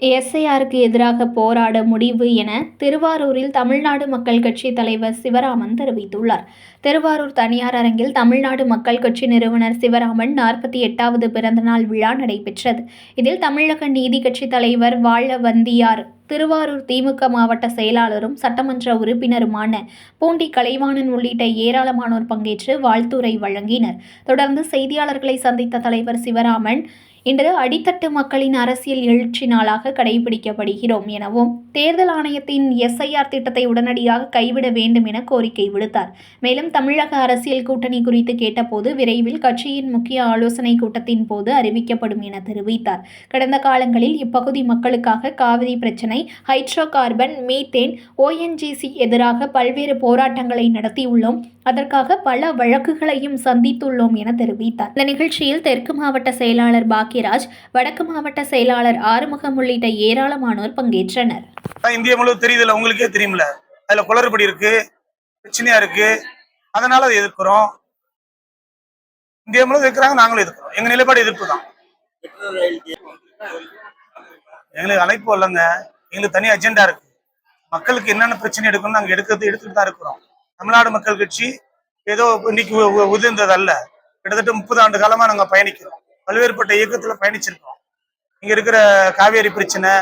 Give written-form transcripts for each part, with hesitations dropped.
எஸ்ஐஆருக்கு எதிராக போராட முடிவு என திருவாரூரில் தமிழ்நாடு மக்கள் கட்சி தலைவர் சிவராமன் தெரிவித்துள்ளார். திருவாரூர் தனியார் அரங்கில் தமிழ்நாடு மக்கள் கட்சி நிறுவனர் சிவராமன் 48வது பிறந்தநாள் விழா நடைபெற்றது. இதில் தமிழக நீதி கட்சி தலைவர் வாழவந்தியார், திருவாரூர் திமுக மாவட்ட செயலாளரும் சட்டமன்ற உறுப்பினருமான பூண்டி கலைவாணன் உள்ளிட்ட ஏராளமானோர் பங்கேற்று வாழ்த்துரை வழங்கினர். தொடர்ந்து செய்தியாளர்களை சந்தித்த தலைவர் சிவராமன், இன்று அடித்தட்டு மக்களின் அரசியல் எழுச்சி நாளாக கடைபிடிக்கப்படுகிறோம் எனவும், தேர்தல் ஆணையத்தின் எஸ்ஐஆர் திட்டத்தை உடனடியாக கைவிட வேண்டும் என கோரிக்கை விடுத்தார். மேலும் தமிழக அரசியல் கூட்டணி குறித்து கேட்டபோது, விரைவில் கட்சியின் முக்கிய ஆலோசனை கூட்டத்தின் போது அறிவிக்கப்படும் என தெரிவித்தார். கடந்த காலங்களில் இப்பகுதி மக்களுக்காக காவிரி பிரச்சினை, ஹைட்ரோ கார்பன், மீத்தேன், ONGC எதிராக பல்வேறு போராட்டங்களை நடத்தியுள்ளோம். அதற்காக பல வழக்குகளையும் சந்தித்துள்ளோம் என தெரிவித்தார். இந்த நிகழ்ச்சியில் தெற்கு மாவட்ட செயலாளர் பாக்கியராஜ், வடக்கு மாவட்ட செயலாளர் ஆறுமுகம் உள்ளிட்ட ஏராளமானோர் பங்கேற்றனர். இந்தியா முழுவதும் தெரியுதுல, உங்களுக்கே தெரியுமில்ல, அதுல குளறுபடி இருக்கு, பிரச்சனையா இருக்கு. அதனால அதை எதிர்க்கிறோம். இந்தியா முழுவதும் இருக்கிறாங்க, நாங்களும் எதிர்க்கிறோம். எங்க நிலைப்பாடு எதிர்ப்பு தான். எங்களுக்கு அழைப்பு இல்லைங்க, எங்களுக்கு தனி அஜெண்டா இருக்கு. மக்களுக்கு என்னென்ன பிரச்சனை எடுக்கணும் நாங்க எடுத்துட்டு தான் இருக்கிறோம். தமிழ்நாடு மக்கள் கட்சி ஏதோ இன்னைக்கு உதிர்ந்தது அல்ல. கிட்டத்தட்ட 30 ஆண்டு காலமா நாங்க பயணிக்கிறோம். பல்வேறுபட்ட இயக்கத்துல பயணிச்சிருக்கோம். இங்க இருக்கிற காவேரி பிரச்சனை,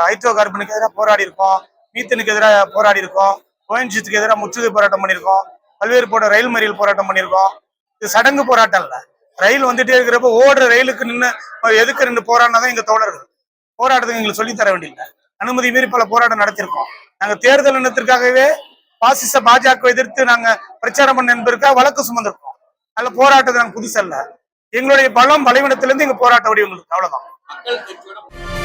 ஹைட்ரோ கார்பனுக்கு எதிராக போராடி இருக்கோம், மீத்தனுக்கு எதிராக போராடி இருக்கோம், ONGCக்கு எதிராக முற்றுகை போராட்டம் பண்ணியிருக்கோம், பல்வேறு ரயில் மறியல் போராட்டம் பண்ணியிருக்கோம். இது சடங்கு போராட்டம் இல்ல. ரயில் வந்துட்டே இருக்கிறப்ப ஓடுற ரயிலுக்கு நின்று எதுக்கு நின்று போராடினாதான் எங்க தோழர்கள் போராட்டத்துக்கு எங்களுக்கு சொல்லித்தர வேண்டியதில்லை. அனுமதி மீறி பல போராட்டம் நடத்திருக்கோம். நாங்க தேர்தல் எண்ணத்திற்காகவே பாசிச பாஜக எதிர்த்து நாங்க பிரச்சாரம் பண்ண என்பதற்காக வழக்கு சுமந்திருக்கோம். அதுல போராட்டத்தை நாங்க புதுசல்ல. எங்களுடைய பலம் பலவீனத்திலிருந்து எங்க போராட்ட வடிவங்களுக்கு அவ்வளவுதான்.